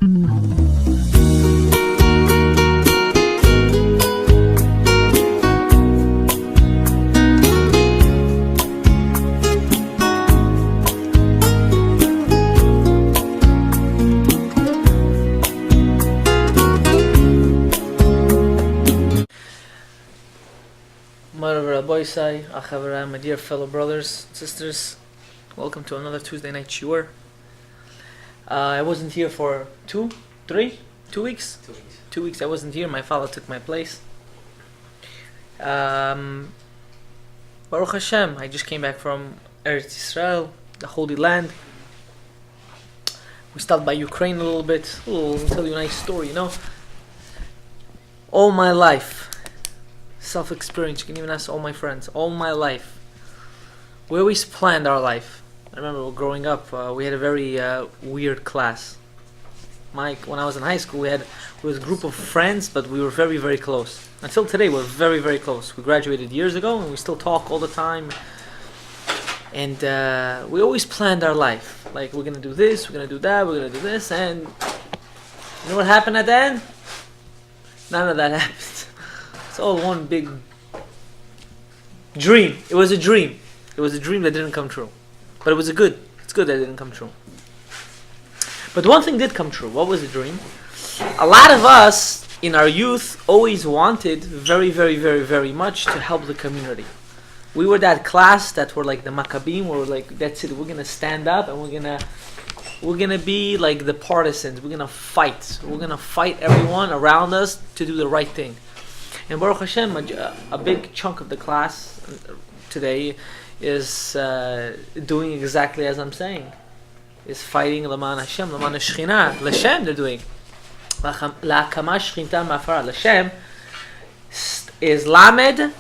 My dear fellow brothers and sisters, welcome to another Tuesday night shiur. I wasn't here for 2 weeks. 2 weeks I wasn't here. My father took my place. Baruch Hashem, I just came back from Eretz Yisrael, the Holy Land. We stopped by Ukraine a little bit. I'll tell you a nice story, All my life, self-experience, you can even ask all my friends, all my life, we always planned our life. I remember growing up, we had a very weird class. When I was in high school, we was a group of friends, but we were very, very close. Until today, we're very, very close. We graduated years ago, and we still talk all the time. And we always planned our life. Like, we're going to do this, we're going to do that, we're going to do this, and you know what happened at the end? None of that happened. It's all one big dream. It was a dream. It was a dream that didn't come true. But it's good that it didn't come true. But one thing did come true. What was the dream? A lot of us in our youth always wanted very, very, very, very much to help the community. We were that class that were like the Maccabim, where we're like, that's it, we're gonna stand up and we're gonna be like the partisans. We're gonna fight. We're gonna fight everyone around us to do the right thing. And Baruch Hashem, a big chunk of the class today is doing exactly as I'm saying. Is fighting L'man Hashem, L'man Shechina. L'Shem they're doing. L'Hakama Shechinta Ma'afara. L'Shem is Lamed,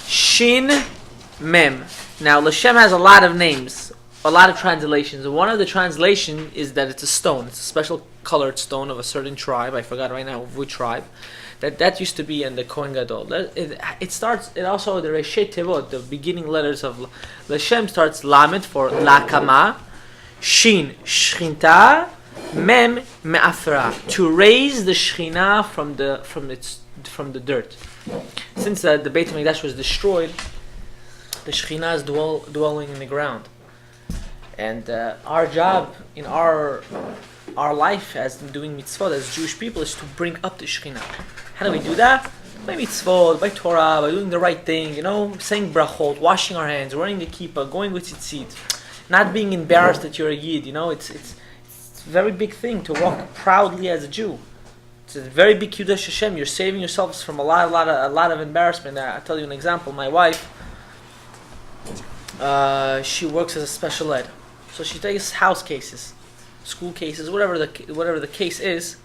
Shin, Mem. Now L'Shem has a lot of names, a lot of translations. One of the translations is that it's a stone. It's a special colored stone of a certain tribe. I forgot right now which tribe. That used to be in the Kohen Gadol. It also, the Reshei Tevot, the beginning letters of L'Shem starts Lamed for L'Hakama, Shin, Shechinta, Mem, Me'afra, to raise the Shechina from the dirt. Since the Beit HaMikdash was destroyed, the Shechina is dwelling in the ground. And our job in our life as doing mitzvot as Jewish people is to bring up the Shekhinah. How do we do that? By mitzvot, by Torah, by doing the right thing, saying brachot, washing our hands, wearing the kippah, going with tzitzit, not being embarrassed that you're a Yid. It's a very big thing to walk proudly as a Jew. It's a very big Kiddush Hashem. You're saving yourselves from a lot of embarrassment. I'll tell you an example. My wife, she works as a special ed, so she takes house cases, school cases, whatever the case is.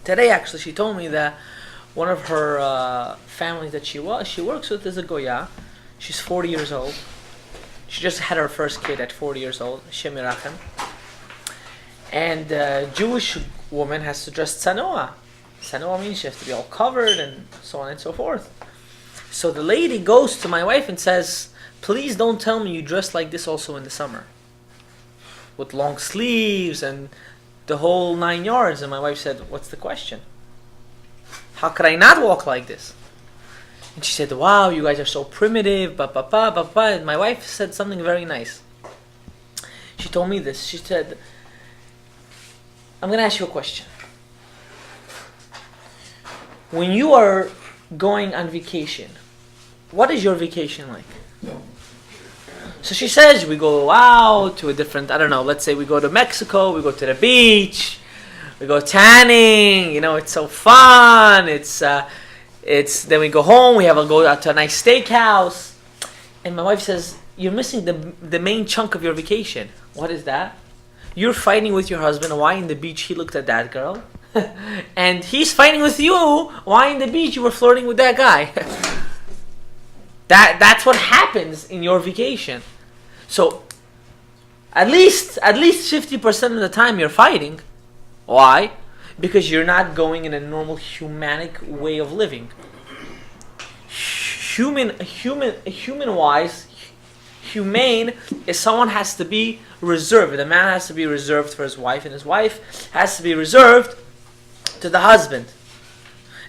Today, actually, she told me that one of her families that she works with is a Goya. She's 40 years old. She just had her first kid at 40 years old, Shem Yirachem. And a Jewish woman has to dress tzanoah. Tzanoah means she has to be all covered and so on and so forth. So the lady goes to my wife and says, please don't tell me you dress like this also in the summer, with long sleeves and the whole 9 yards. And my wife said, what's the question? How could I not walk like this? And she said, wow, you guys are so primitive, And my wife said something very nice. She told me this. She said, I'm going to ask you a question. When you are going on vacation, what is your vacation like? So she says, we go out to a different, let's say we go to Mexico, we go to the beach, we go tanning, it's so fun, then we go home, we go out to a nice steakhouse. And my wife says, you're missing the main chunk of your vacation. What is that? You're fighting with your husband, why in the beach he looked at that girl? And he's fighting with you, why in the beach you were flirting with that guy? That's what happens in your vacation. So at least 50% of the time you're fighting. Why? Because you're not going in a normal humanic way of living. Human humane is someone has to be reserved. The man has to be reserved for his wife, and his wife has to be reserved to the husband.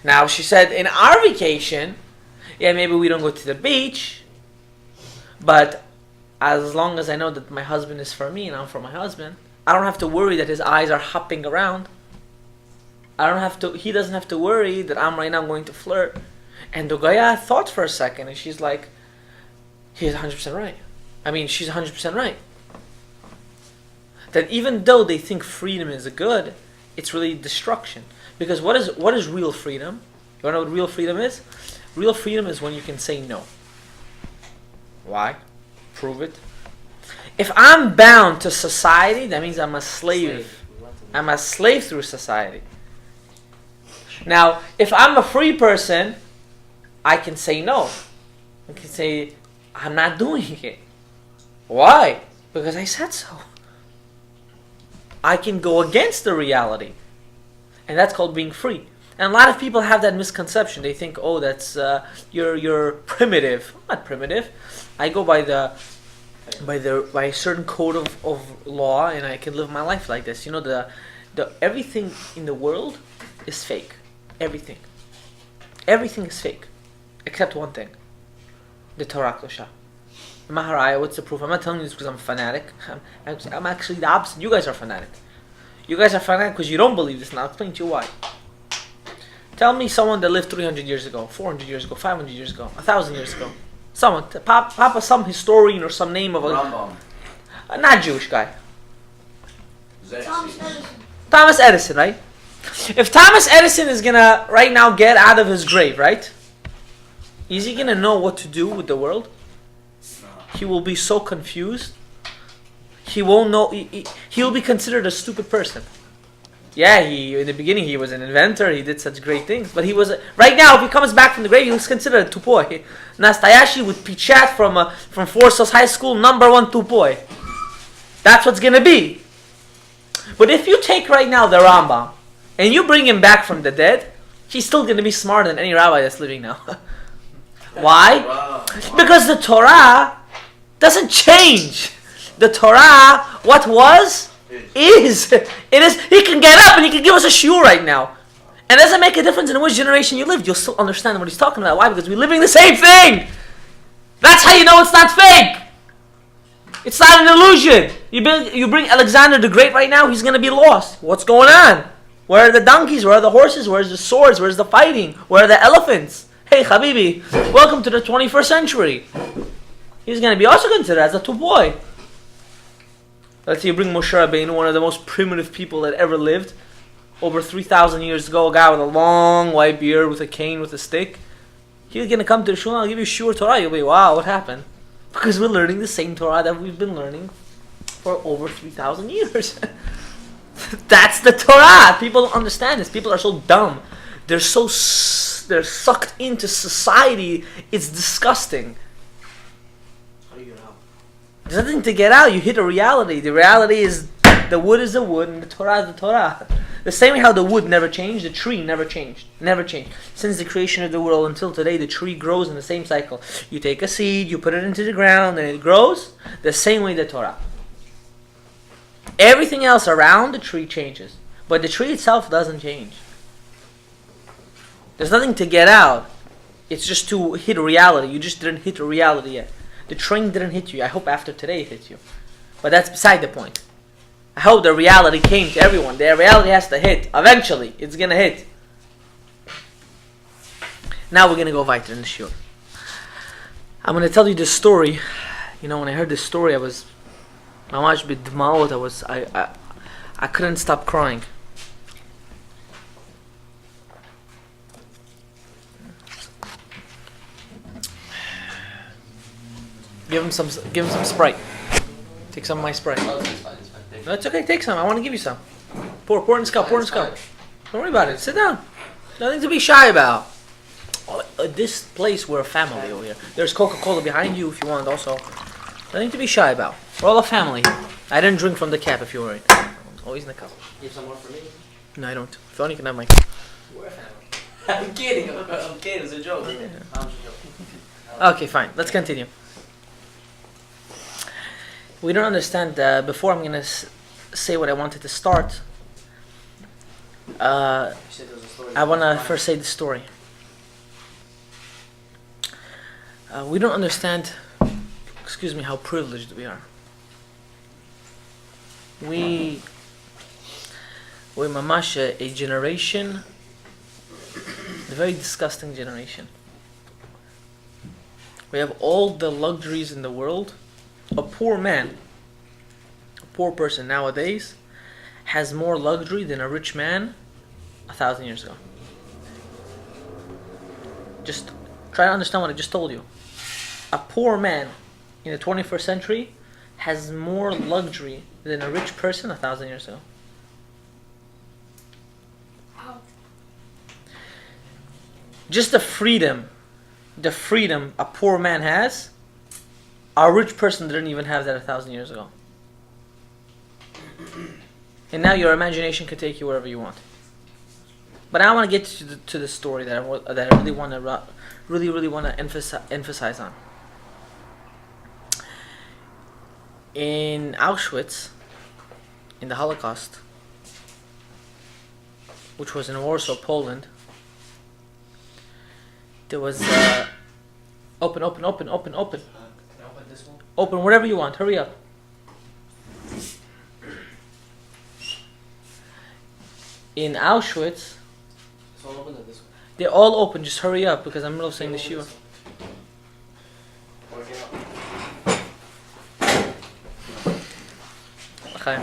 Now, she said, in our vacation, yeah, maybe we don't go to the beach, but as long as I know that my husband is for me and I'm for my husband, I don't have to worry that his eyes are hopping around. He doesn't have to worry that I'm right now going to flirt. And the Gaya thought for a second, and she's like, he's 100% right. I mean, she's 100% right. That even though they think freedom is good, it's really destruction. Because what is real freedom? You want to know what real freedom is? Real freedom is when you can say no. Why? Prove it. If I'm bound to society, that means I'm a slave. I'm a slave through society. Now, if I'm a free person, I can say no. I can say, I'm not doing it. Why? Because I said so. I can go against the reality. And that's called being free. And a lot of people have that misconception. They think, oh, that's you're primitive. I'm not primitive. I go by a certain code of law, and I can live my life like this. You know, the everything in the world is fake. Everything is fake, except one thing: the Torah Kosha. Maharaya, what's the proof? I'm not telling you this because I'm a fanatic. I'm actually the opposite. You guys are fanatic. You guys are fanatic because you don't believe this. And I'll explain to you why. Tell me someone that lived 300 years ago, 400 years ago, 500 years ago, 1,000 years ago. Someone, Papa, some historian or some name of a not Jewish guy. Thomas Edison, right? If Thomas Edison is gonna right now get out of his grave, right? Is he gonna know what to do with the world? He will be so confused. He won't know. He'll be considered a stupid person. Yeah, in the beginning he was an inventor. He did such great things, but he was right now. If he comes back from the grave, he's considered a tupoy. Nastayashi with Pichat from Forsos High School, #1 tupoy. That's what's gonna be. But if you take right now the Rambam and you bring him back from the dead, he's still gonna be smarter than any rabbi that's living now. Why? Wow. Because the Torah doesn't change. The Torah, what was, is. It is. He can get up and he can give us a shiur right now. And it doesn't make a difference in which generation you lived. You'll still understand what he's talking about. Why? Because we're living the same thing. That's how you know it's not fake. It's not an illusion. You bring Alexander the Great right now, he's going to be lost. What's going on? Where are the donkeys? Where are the horses? Where's the swords? Where's the fighting? Where are the elephants? Hey, Habibi, welcome to the 21st century. He's going to be also considered as a tupoy. Let's say you bring Moshe Rabbeinu, one of the most primitive people that ever lived, over 3,000 years ago, a guy with a long white beard, with a cane, with a stick. He's going to come to the shul, I'll give you shiur Torah. You'll be, wow, what happened? Because we're learning the same Torah that we've been learning for over 3,000 years. That's the Torah. People don't understand this. People are so dumb. They're sucked into society. It's disgusting. There's nothing to get out. You hit a reality. The reality is the wood is the wood and the Torah is the Torah. The same way how the wood never changed, the tree never changed. Never changed. Since the creation of the world until today, the tree grows in the same cycle. You take a seed, you put it into the ground, and it grows the same way the Torah. Everything else around the tree changes. But the tree itself doesn't change. There's nothing to get out. It's just to hit a reality. You just didn't hit a reality yet. The train didn't hit you. I hope after today it hits you. But that's beside the point. I hope the reality came to everyone. The reality has to hit. Eventually, it's going to hit. Now we're going to go weiter in the shiur. I'm going to tell you this story. You know, when I heard this story, I was mamash b'dmaot. I couldn't stop crying. Give him some Sprite. Take some of my Sprite. No, it's okay. Take some. I want to give you some. Pour in this cup. Pour in this cup. Don't worry about it. Sit down. Nothing to be shy about. This place, we're a family over here. There's Coca-Cola behind you if you want also. Nothing to be shy about. We're all a family. I didn't drink from the cap if you're worried. Always in the cup. You have some more for me? No, I don't. If only you can have my cup. We're a family. I'm kidding. I'm kidding. It's a joke. Yeah. Okay, fine. Let's continue. We don't understand. Before I'm gonna say what I wanted to start, You said there was a story. I wanna first say the story. We don't understand. Excuse me, how privileged we are. We're mamasha, a generation, a very disgusting generation. We have all the luxuries in the world. A poor man, a poor person nowadays, has more luxury than a rich man 1,000 years ago. Just try to understand what I just told you. A poor man in the 21st century has more luxury than a rich person 1,000 years ago. Just the freedom a poor man has, a rich person didn't even have that 1,000 years ago. And now your imagination can take you wherever you want. But I want to get to the story that I really want to emphasize on. In Auschwitz, in the Holocaust, which was in Warsaw, Poland, there was open. Can I open this one? Open whatever you want. Hurry up. In Auschwitz, This one open or this one? they're all open. Just hurry up because I'm in the middle of saying the Open shiur. this one. Or get up. Okay.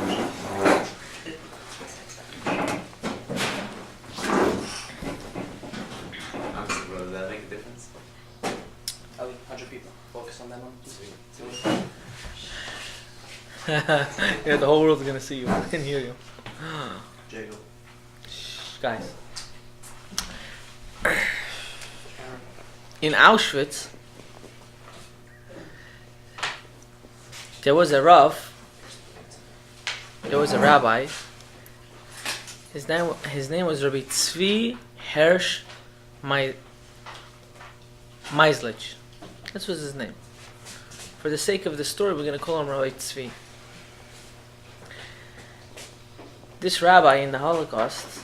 Bro, does that make a difference? Ali, 100 people. Focus on that one. Yeah, the whole world's gonna see you and hear you. Jago. Shh, guys. In Auschwitz, there was a rabbi. His name was Rabbi Tzvi Hersh Meislich. This was his name. For the sake of the story, we're going to call him Rabbi Tzvi. This rabbi in the Holocaust,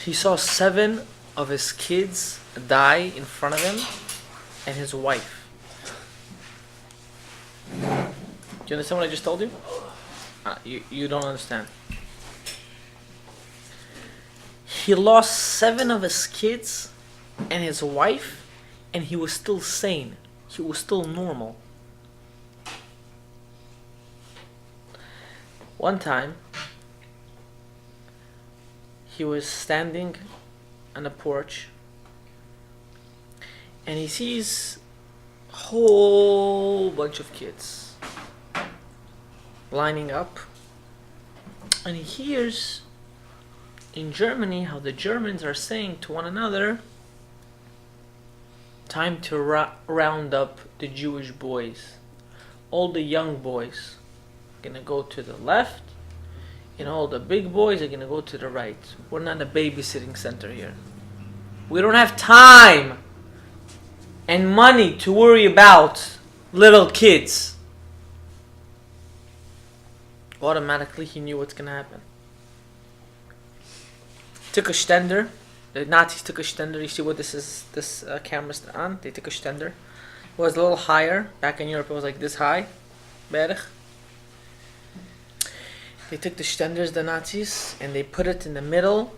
he saw 7 of his kids die in front of him and his wife. Do you understand what I just told you? You don't understand. He lost 7 of his kids and his wife, and he was still sane. He was still normal. One time, he was standing on a porch, and he sees a whole bunch of kids lining up, and he hears in Germany how the Germans are saying to one another, time to round up the Jewish boys. All the young boys are gonna go to the left, and all the big boys are gonna go to the right. We're not a babysitting center here. We don't have time and money to worry about little kids. Automatically he knew what's gonna happen. Took a stender. The Nazis took a stender. You see what this camera's on? They took a stender. It was a little higher. Back in Europe it was like this high. Berich. They took the stenders, the Nazis, and they put it in the middle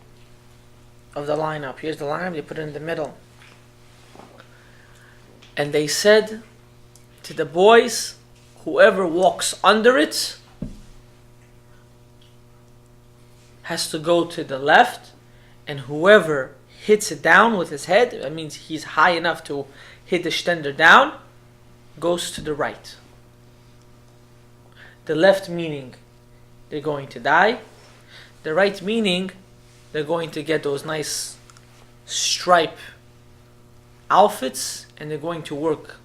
of the lineup. Here's the lineup, they put it in the middle. And they said to the boys, whoever walks under it has to go to the left, and whoever hits it down with his head, that means he's high enough to hit the stender down, goes to the right. The left meaning they're going to die. The right meaning they're going to get those nice stripe outfits, and they're going to work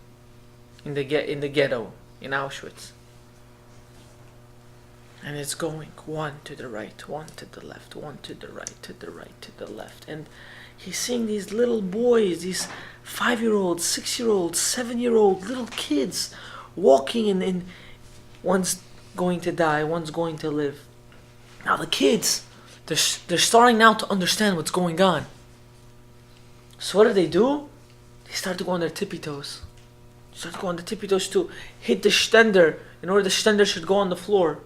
in the ghetto in Auschwitz. And it's going one to the right, one to the left, one to the right, to the right, to the left. And he's seeing these little boys, these 5-year-olds, 6-year-olds, 7-year-old little kids walking One's going to die, one's going to live. Now the kids, they're starting now to understand what's going on. So what do? They start to go on their tippy toes. Start to go on the tippy toes to hit the stender in order the stender should go on the floor.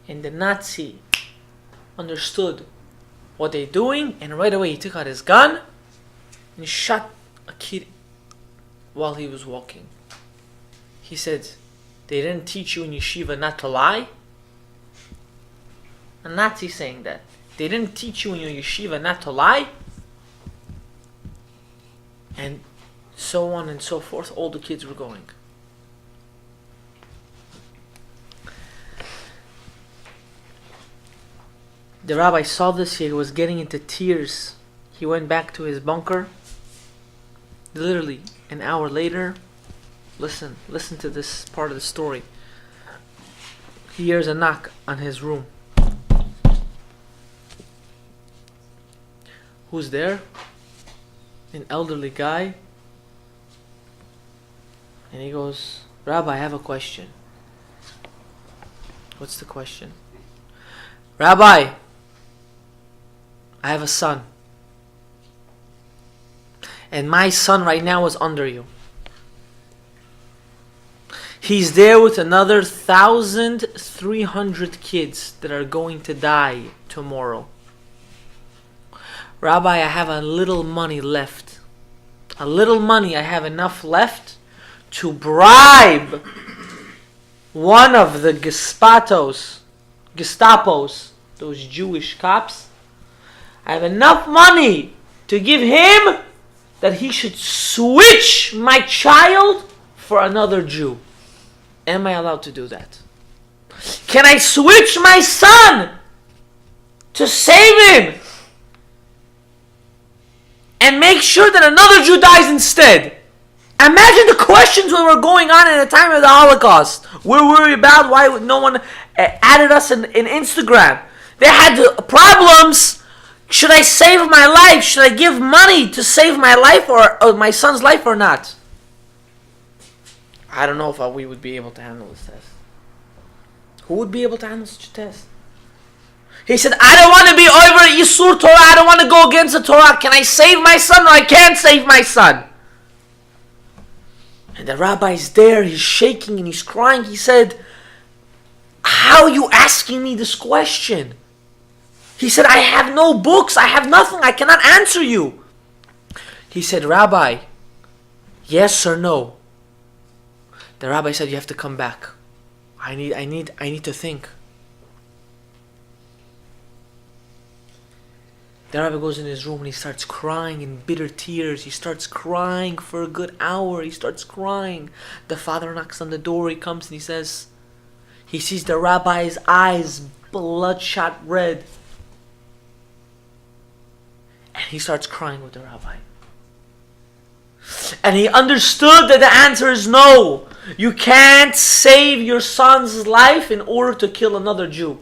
And the Nazi understood what they're doing, and right away he took out his gun and he shot a kid while he was walking. He said, "They didn't teach you in yeshiva not to lie?" A Nazi saying that. They didn't teach you in your yeshiva not to lie? And so on and so forth. All the kids were going. The rabbi saw this. He was getting into tears. He went back to his bunker. Literally an hour later, listen to this part of the story. He hears a knock on his room. Who's there? An elderly guy. And he goes, "Rabbi, I have a question." What's the question? "Rabbi, I have a son. And my son right now is under you. He's there with another 1,300 kids that are going to die tomorrow. Rabbi, I have a little money left. A little money, I have enough left to bribe one of the Gestapos, those Jewish cops. I have enough money to give him that he should switch my child for another Jew. Am I allowed to do that? Can I switch my son to save him and make sure that another Jew dies instead?" Imagine the questions that were going on at the time of the Holocaust. We're worried about why no one added us in Instagram. They had problems. Should I save my life? Should I give money to save my life or my son's life or not? I don't know if we would be able to handle this test. Who would be able to handle such a test? He said, "I don't want to be over Yisur Torah. I don't want to go against the Torah. Can I save my son or I can't save my son?" And the rabbi's there. He's shaking and he's crying. He said, "How are you asking me this question?" He said, "I have no books. I have nothing. I cannot answer you." He said, "Rabbi, yes or no?" The rabbi said, "You have to come back. I need to think." The rabbi goes in his room and he starts crying in bitter tears. He starts crying for a good hour. He starts crying. The father knocks on the door. He comes and he says, he sees the rabbi's eyes bloodshot red. And he starts crying with the rabbi. And he understood that the answer is no. You can't save your son's life in order to kill another Jew.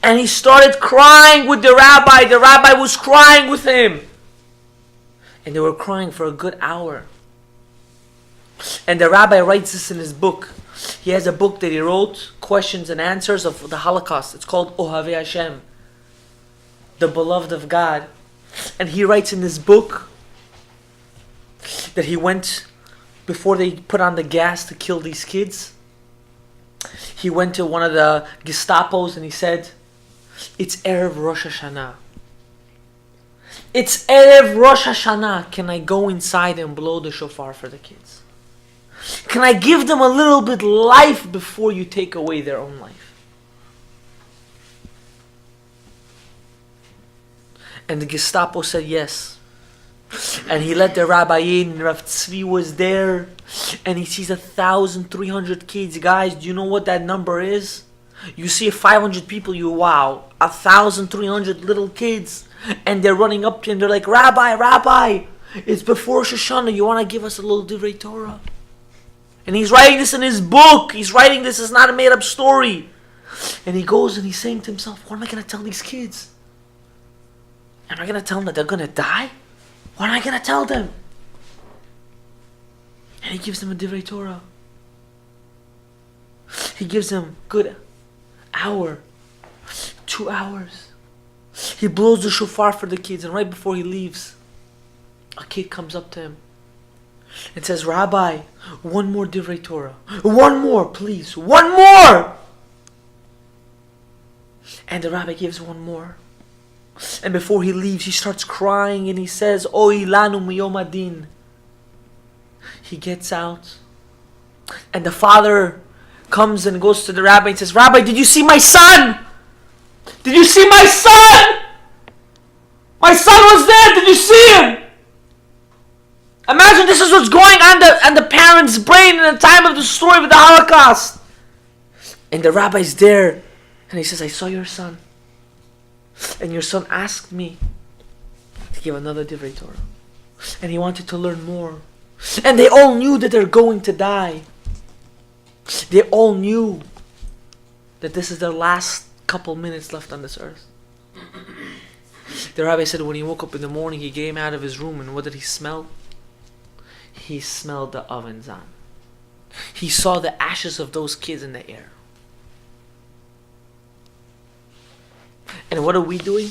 And he started crying with the rabbi. The rabbi was crying with him. And they were crying for a good hour. And the rabbi writes this in his book. He has a book that he wrote, Questions and Answers of the Holocaust. It's called Ohavei Hashem, the beloved of God. And he writes in this book that he went, before they put on the gas to kill these kids, he went to one of the Gestapos and he said, "It's Erev Rosh Hashanah. It's Erev Rosh Hashanah. Can I go inside and blow the shofar for the kids? Can I give them a little bit life before you take away their own life?" And the Gestapo said yes. And he let the rabbi in, and Rav Tzvi was there, and he sees 1,300 kids. Guys, do you know what that number is? You see 500 people, wow, 1,300 little kids, and they're running up to him. They're like, Rabbi, it's before Rosh Hashanah. You want to give us a little Divrei Torah? And he's writing this in his book. He's writing this. It's not a made-up story. And he goes and he's saying to himself, what am I going to tell these kids? Am I going to tell them that they're going to die? What am I going to tell them? And he gives them a Divrei Torah. He gives him good hour, 2 hours. He blows the shofar for the kids, and right before he leaves, a kid comes up to him and says, Rabbi, one more divrei Torah. One more, please. One more! And the rabbi gives one more. And before he leaves, he starts crying and he says, Oy lanu miyom adin. He gets out. And the father comes and goes to the rabbi and says, Rabbi, did you see my son? Did you see my son? My son was there. Did you see him? Imagine this is what's going on the parent's brain in the time of the story of the Holocaust. And the rabbi's there. And he says, I saw your son. And your son asked me to give another divrei Torah. And he wanted to learn more. And they all knew that they're going to die. They all knew that this is their last couple minutes left on this earth. The rabbi said when he woke up in the morning, he came out of his room, and what did he smell? He smelled the ovens on. He saw the ashes of those kids in the air. And what are we doing?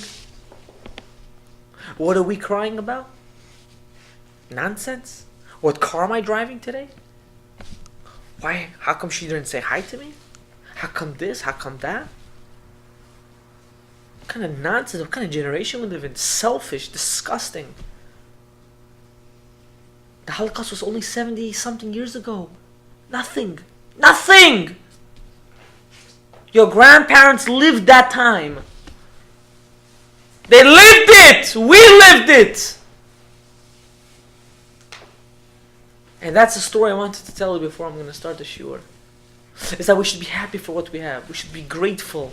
What are we crying about? Nonsense? What car am I driving today? Why? How come she didn't say hi to me? How come this? How come that? What kind of nonsense? What kind of generation we live in? Selfish, disgusting. The Holocaust was only 70 something years ago. Nothing. Nothing! Your grandparents lived that time. They lived it! We lived it! And that's the story I wanted to tell you before I'm going to start the shiur. Is that we should be happy for what we have. We should be grateful.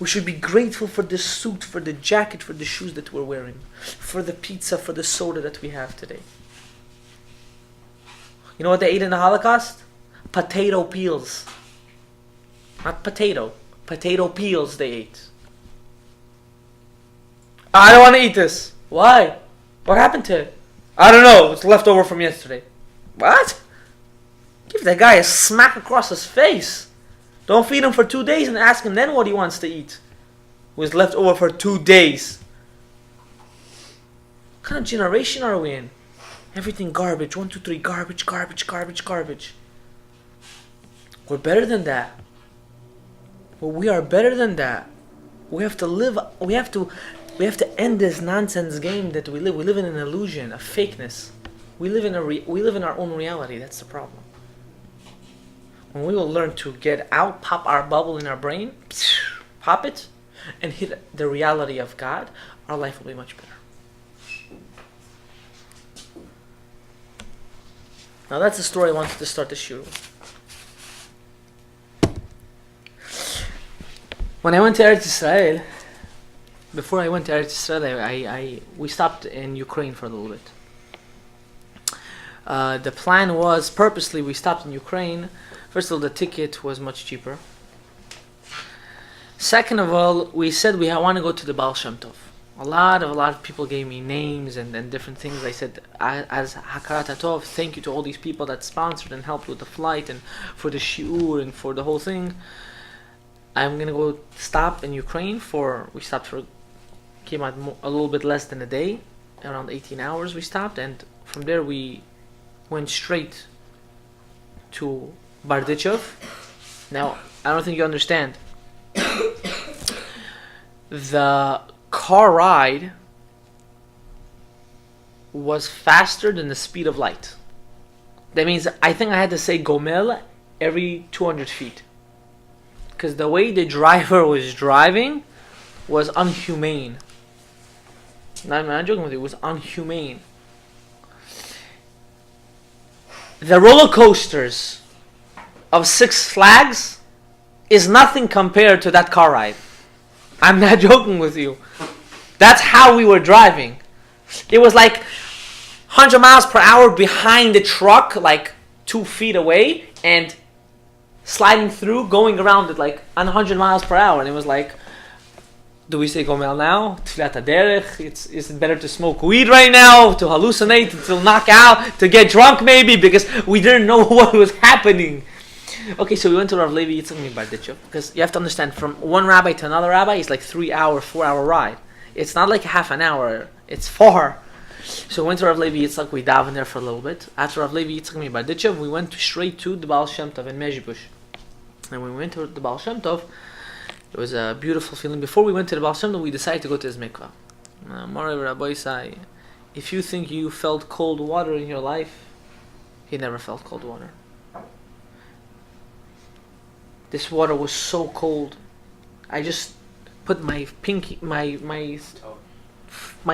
We should be grateful for the suit, for the jacket, for the shoes that we're wearing, for the pizza, for the soda that we have today. You know what they ate in the Holocaust? Potato peels. Not potato. Potato peels they ate. I don't want to eat this. Why? What happened to it? I don't know. It's left over from yesterday. What? Give that guy a smack across his face. Don't feed him for 2 days and ask him then what he wants to eat. It was left over for 2 days. What kind of generation are we in? Everything garbage. 1, 2, 3. Garbage, garbage, garbage, garbage. We're better than that. Well, we are better than that. We have to live. We have to end this nonsense game that we live. We live in an illusion, a fakeness. We live in our own reality. That's the problem. When we will learn to get out, pop our bubble in our brain, pop it, and hit the reality of God, our life will be much better. Now that's the story I wanted to start the shiur with. When I went to Eretz Israel, before I went to Eretz Israel, we stopped in Ukraine for a little bit. The plan was, purposely we stopped in Ukraine. First of all, the ticket was much cheaper. Second of all, we said we want to go to the Baal Shem Tov. A lot of people gave me names and different things. I said, as Hakarat HaTov, thank you to all these people that sponsored and helped with the flight and for the shiur and for the whole thing. I'm going to go stop in Ukraine came out a little bit less than a day, around 18 hours we stopped, and from there we went straight to Bardichev. Now, I don't think you understand. The car ride was faster than the speed of light. That means I think I had to say Gomel every 200 feet. Because the way the driver was driving was unhumane. I'm not joking with you, it was unhumane. The roller coasters of Six Flags is nothing compared to that car ride. I'm not joking with you. That's how we were driving. It was like 100 miles per hour behind the truck, like 2 feet away, and sliding through, going around it like on 100 miles per hour. And it was like, do we say Gomel now? Tfilat HaDerech? Is it better to smoke weed right now? To hallucinate? To knock out? To get drunk maybe? Because we didn't know what was happening. Okay, so we went to Rav Levi Yitzchak Barditchev because you have to understand, from one rabbi to another rabbi is like 3 hour, 4 hour ride. It's not like half an hour. It's far. So we went to Rav Levi Yitzchak. We davened there for a little bit. After Rav Levi Yitzchak Barditchev, we went straight to the Baal Shem Tov in Mezhibush. And when we went to the Baal Shem Tov, it was a beautiful feeling. Before we went to the Baal Shem Tov, we decided to go to his mikvah. Moreover, Rabbi Isai, if you think you felt cold water in your life, he never felt cold water. This water was so cold. I just put my pinky, my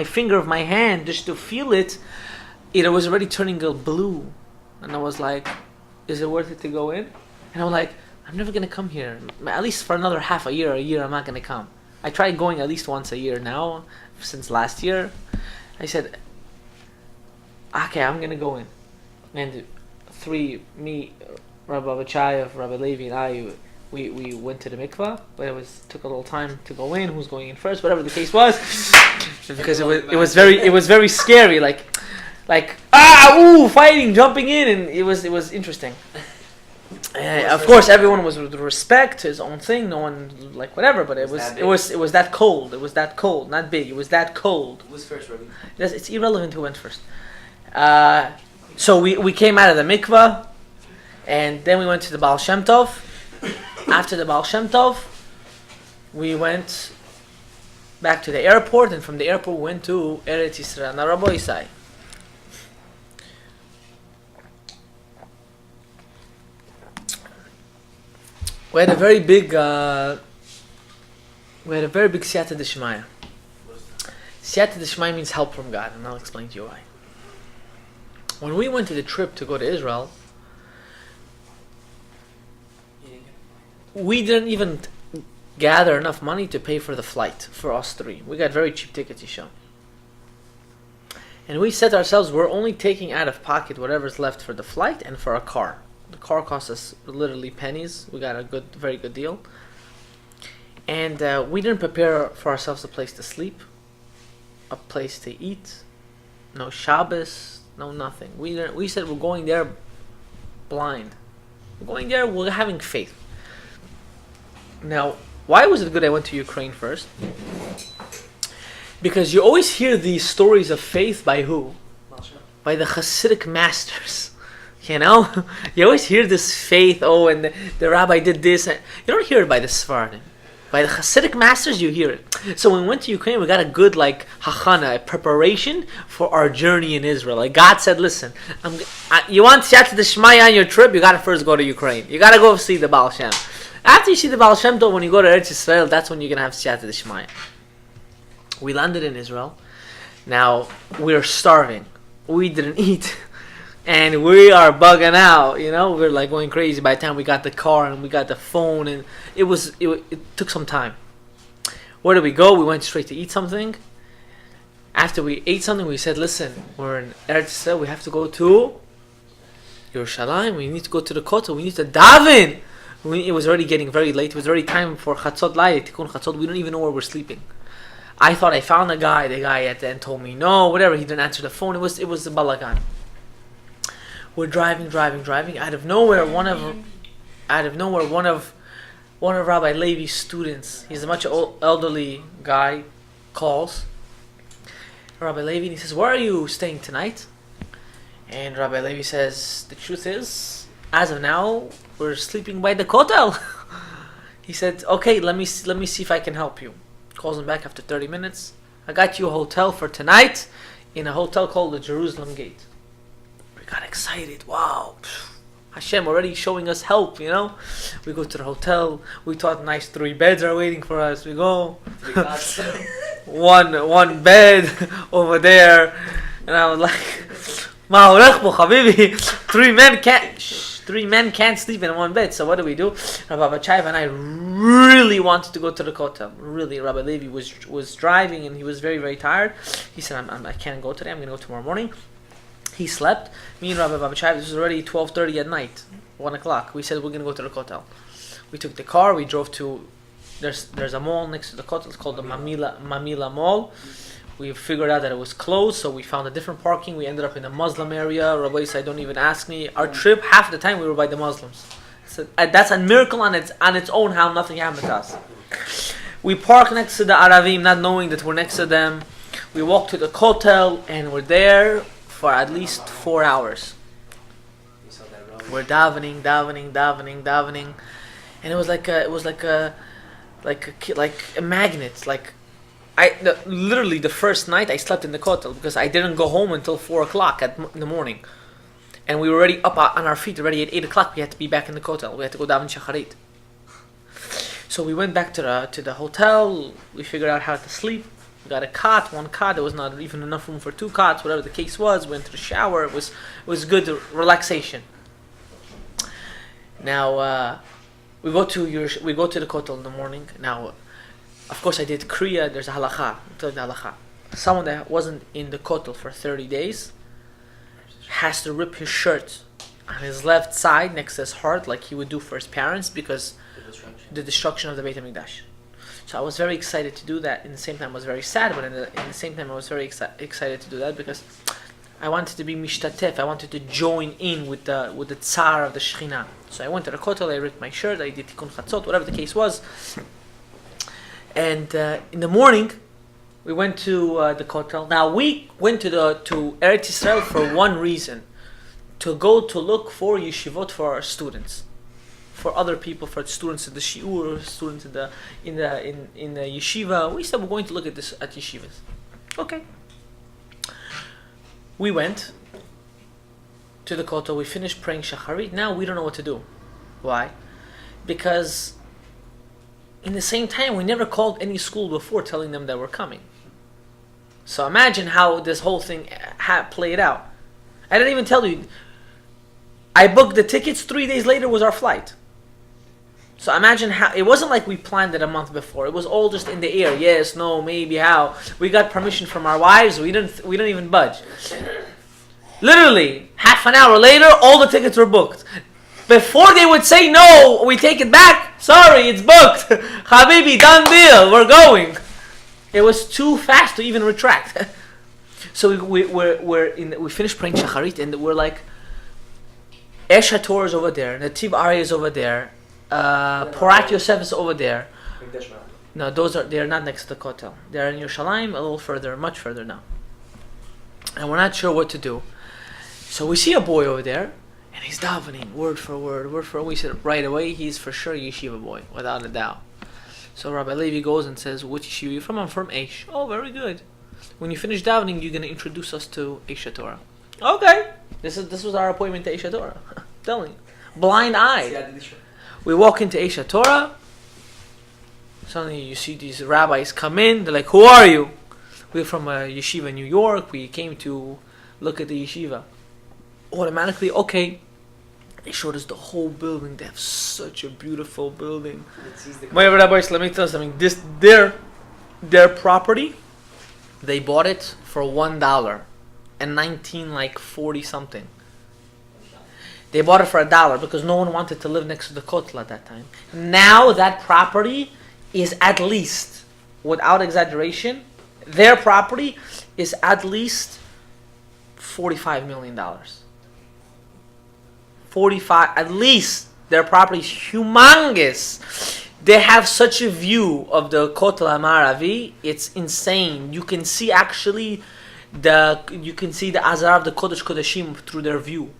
finger of my hand just to feel it. It was already turning blue, and I was like, "Is it worth it to go in?" And I'm like, "I'm never gonna come here. At least for another half a year. I'm not gonna come." I tried going at least once a year now, since last year. I said, "Okay, I'm gonna go in." And me, Rabbi Bachayev, Rabbi Levi, and I, we went to the mikvah, but it took a little time to go in. Who's going in first? Whatever the case was, because it was very scary. Like fighting, jumping in, and it was interesting. Of course, everyone was with respect to his own thing. No one like whatever, but it was that cold. It was that cold, not big. It was that cold. Who was first, Rabbi? It's irrelevant who went first. So we came out of the mikvah, and then we went to the Baal Shem Tov. After the Baal Shem Tov, we went back to the airport, and from the airport we went to Eretz Yisrael. Now, Rabbi Isai, we had a very big siyata d'shmaya. Siyata d'shmaya means help from God, and I'll explain to you why. When we went to the trip to go to Israel, we didn't even gather enough money to pay for the flight for us three. We got very cheap tickets, Yisham. And we said to ourselves, we're only taking out of pocket whatever's left for the flight and for a car. The car cost us literally pennies. We got a very good deal. And we didn't prepare for ourselves a place to sleep, a place to eat, no Shabbos, no nothing. We said we're going there blind. We're going there, we're having faith. Now, why was it good I went to Ukraine first? Because you always hear these stories of faith by who? By the Hasidic masters. You know? You always hear this faith, and the rabbi did this. You don't hear it by the Sephardim. By the Hasidic masters, you hear it. So when we went to Ukraine, we got a good hachana, a preparation for our journey in Israel. Like God said, listen, you want Siyata d'Shmaya on your trip, you got to first go to Ukraine. You got to go see the Baal Shem. After you see the Baal Shem Tov, when you go to Eretz Yisrael, that's when you're going to have Siyata d'Shmaya. We landed in Israel. Now, we're starving. We didn't eat. And we are bugging out, we're like going crazy by the time we got the car and we got the phone, and it took some time. Where did we go? We went straight to eat something. After we ate something, we said, listen, we're in Eretz Yisrael, we have to go to Yerushalayim, we need to go to the Kotel, we need to daven. It was already getting very late, it was already time for Chatzot Layit, Tikkun Chatzot, we don't even know where we're sleeping. I thought I found a guy, the guy at the end told me no, whatever, he didn't answer the phone, it was a balagan. We're driving. Out of nowhere, one of Rabbi Levi's students, he's a much elderly guy, calls Rabbi Levi and he says, where are you staying tonight? And Rabbi Levi says, the truth is, as of now, we're sleeping by the Kotel. He said, okay, let me see if I can help you. Calls him back after 30 minutes. I got you a hotel for tonight in a hotel called the Jerusalem Gate. We got excited. Wow. Hashem already showing us help, We go to the hotel. We thought nice 3 beds are waiting for us. We go. one bed over there. And I was like, Ma'orech bo habibi. 3 men can't sleep in one bed. So what do we do? Rabbi Bachayev and I really wanted to go to the Kotel. Really, Rabbi Levi was driving and he was very, very tired. He said, I can't go today. I'm going to go tomorrow morning. He slept. Me and Rabbi Bachayev, this was already 12:30 at night, 1 o'clock. We said we're going to go to the Kotel. We took the car. We drove to. There's a mall next to the Kotel. It's called the Mamila Mall. We figured out that it was closed, so we found a different parking. We ended up in a Muslim area. Rabbi said, don't even ask me. Our trip, half the time we were by the Muslims. That's a miracle on its own. How nothing happened to us. We park next to the Aravim, not knowing that we're next to them. We walk to the kotel, and we're there for at least 4 hours. You saw that road. We're davening, and it was like a magnet. Literally the first night I slept in the kotel because I didn't go home until 4 o'clock in the morning, and we were already up on our feet already at 8 o'clock. We had to be back in the kotel. We had to go daven shacharit. So we went back to the hotel. We figured out how to sleep. We got one cot. There was not even enough room for 2 cots. Whatever the case was, went to the shower. It was good relaxation. Now we go to the kotel in the morning. Now, of course, I did kriya. There's a halacha. Someone that wasn't in the kotel for 30 days has to rip his shirt on his left side next to his heart, like he would do for his parents, because the destruction of the Beit HaMikdash. So I was very excited to do that. In the same time, I was very sad, but in the same time, I was very excited to do that because I wanted to be mishtatef. I wanted to join in with the tsar of the Shekhinah. So I went to the kotel. I ripped my shirt. I did tikkun chatzot, whatever the case was. And in the morning, we went to the kotel. Now we went to Eretz Yisrael for one reason: to go to look for yeshivot for our students. For other people, for students in the shiur, students in the yeshiva. We said we're going to look at yeshivas. Okay. We went to the kotel. We finished praying shacharit. Now we don't know what to do. Why? Because in the same time, we never called any school before telling them that we're coming. So imagine how this whole thing played out. I didn't even tell you. I booked the tickets. 3 days later was our flight. So imagine how it wasn't like we planned it a month before. It was all just in the air. Yes, no, maybe, how. We got permission from our wives. We didn't even budge. Literally, half an hour later, all the tickets were booked. Before they would say no, we take it back. Sorry, it's booked. Habibi, done deal. We're going. It was too fast to even retract. So we finished praying shacharit, and we're like, R.Asher is over there, Nativ Aryeh is over there. Porat Yosef is over there. No, they're not next to the kotel. They're in Yerushalayim, a little further, much further now. And we're not sure what to do. So we see a boy over there, and he's davening word for word. We said right away, he's for sure a yeshiva boy, without a doubt. So Rabbi Levi goes and says, "Which yeshiva are you from?" "I'm from Aish." "Oh, very good. When you finish davening, you're going to introduce us to Aish Torah." "Okay." This was our appointment to Aish Torah. Telling you, blind eye. We walk into Aish Torah. Suddenly you see these rabbis come in. They're like, "Who are you?" "We're from a yeshiva in New York. We came to look at the yeshiva." Automatically, okay. They showed us the whole building. They have such a beautiful building. My rabbis, let me tell you something. Their property, they bought it for $1 and 40 something. They bought it for $1 because no one wanted to live next to the kotel at that time. Now that property is at least, without exaggeration, their property is at least $45 million. 45, at least. Their property is humongous. They have such a view of the Kotel HaMaravi. It's insane. You can see actually the Azar of the Kodesh Kodeshim through their view.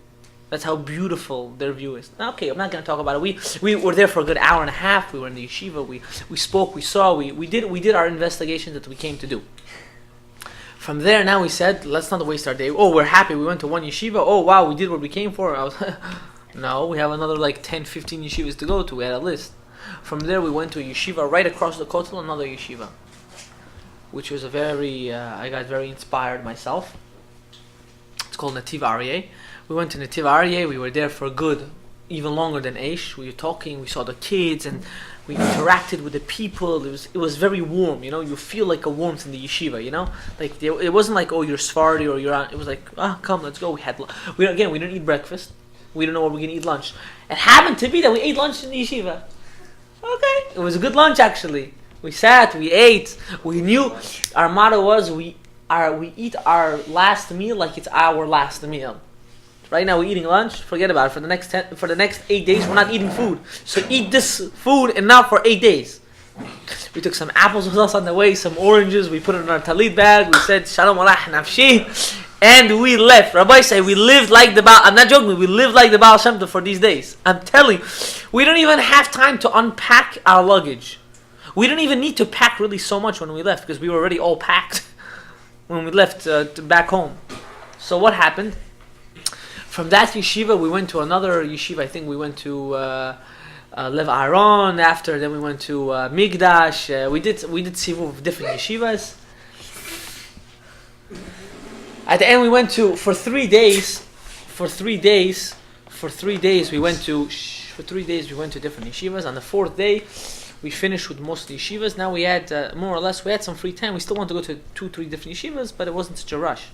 That's how beautiful their view is. Now, okay, I'm not going to talk about it. We were there for a good hour and a half. We were in the yeshiva. We spoke. We saw. We did our investigations that we came to do. From there, now we said, let's not waste our day. Oh, we're happy. We went to one yeshiva. Oh, wow, we did what we came for. No, we have another 10, 15 yeshivas to go to. We had a list. From there, we went to a yeshiva right across the kotel, another yeshiva, which was I got very inspired myself. It's called Nativ Aryeh. We went to Nativ Aryeh. We were there for even longer than Aish. We were talking. We saw the kids and we interacted with the people. It was very warm. You feel like a warmth in the yeshiva. It wasn't like, oh, you're Sephardi or you're on. It was like, come, let's go. We didn't eat breakfast. We didn't know what we're gonna eat lunch. It happened to be that we ate lunch in the yeshiva. Okay, it was a good lunch actually. We sat, we ate. We knew our motto was we eat our last meal like it's our last meal. Right now we're eating lunch. Forget about it. For the next 8 days, we're not eating food. So eat this food and not for 8 days. We took some apples with us on the way, some oranges. We put it in our talit bag. We said Shalom Alach Nafshi, and we left. Rabbi said we lived like the Baal. I'm not joking. We lived like the Baal Shem Tov for these days. I'm telling you, we don't even have time to unpack our luggage. We didn't even need to pack really so much when we left because we were already all packed when we left back home. So what happened? From that yeshiva, we went to another yeshiva. I think we went to Lev Aaron. After then, we went to Migdash. We did sivuv of different yeshivas. At the end, we went to for 3 days. For 3 days, we went to different yeshivas. On the 4th day, we finished with most of the yeshivas. Now we had more or less some free time. We still want to go to 2-3 different yeshivas, but it wasn't such a rush.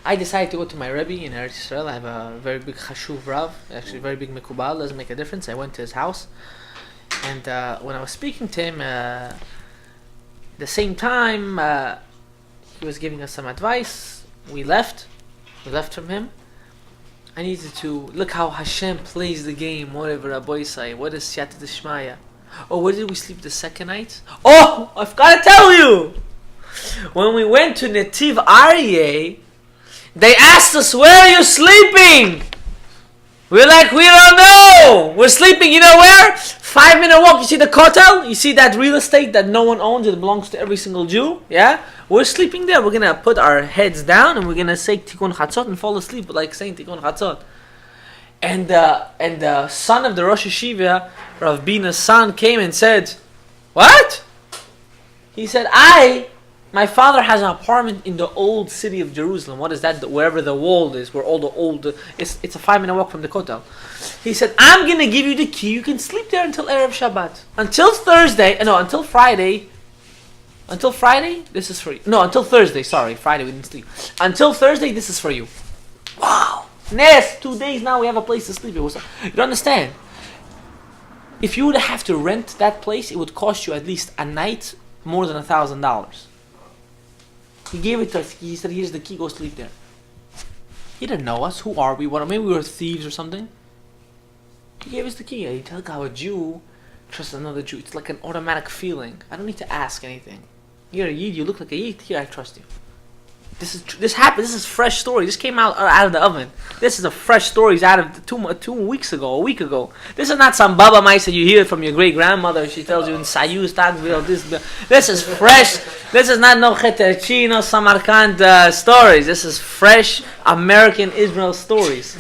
I decided to go to my Rebbe in R.Asher. I have a very big Chashuv Rav, actually very big Mekubal, doesn't make a difference. I went to his house, and when I was speaking to him, the same time, he was giving us some advice. We left from him. I needed to look how Hashem plays the game, whatever Rabbi say. What is Siyata Dishmaya? Oh, where did we sleep the second night? Oh, I've got to tell you! When we went to Netiv Aryeh, they asked us, where are you sleeping? We're like, we don't know. We're sleeping, you know where? 5-minute walk. You see the Kotel? You see that real estate that no one owns? It belongs to every single Jew. Yeah? We're sleeping there. We're going to put our heads down and we're going to say Tikkun Chatzot and fall asleep like saying Tikkun Chatzot. And the son of the Rosh Hashiva, Rav Bina's son, came and said, what? He said, my father has an apartment in the old city of Jerusalem. What is that? Wherever the wall is, where all the old... It's a 5-minute walk from the Kotel. He said, I'm going to give you the key. You can sleep there until Erev Shabbat. Until Friday. Until Friday, this is for you. No, until Thursday. Sorry, Friday we didn't sleep. Until Thursday, this is for you. Wow. Next 2 days now we have a place to sleep. You don't understand. If you would have to rent that place, it would cost you at least a night more than $1,000. He gave it to us. He said, here's the key, go sleep there. He didn't know us. Who are we? Maybe we were thieves or something. He gave us the key. You tell how a Jew trusts another Jew. It's like an automatic feeling. I don't need to ask anything. You're a Yid, you look like a Yid. Here, I trust you. This happened. This is fresh story. This came out of the oven. This is a fresh story. It's out of 2 weeks ago, a week ago. This is not some Baba Mice that you hear from your great grandmother. She tells you in Sayuz, Tagville, this is fresh. This is not no Cheterchi, no Samarkand stories. This is fresh American Israel stories.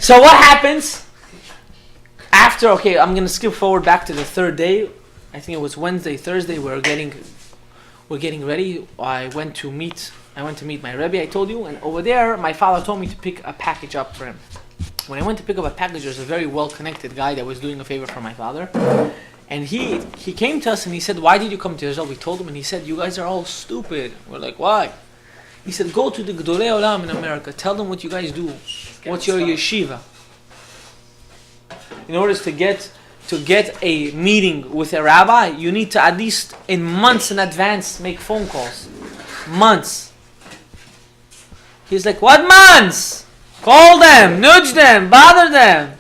So what happens after? Okay, I'm gonna skip forward back to the 3rd day. I think it was Wednesday, Thursday. We're getting ready. I went to meet my Rebbe, I told you, and over there, my father told me to pick a package up for him. When I went to pick up a package, there was a very well-connected guy that was doing a favor for my father. And he came to us and he said, why did you come to Israel? We told him, and he said, you guys are all stupid. We're like, why? He said, go to the Gdolei Olam in America. Tell them what you guys do. What's your yeshiva? In order to get a meeting with a rabbi, you need to at least in months in advance make phone calls. Months. He's like, what months? Call them, nudge them, bother them.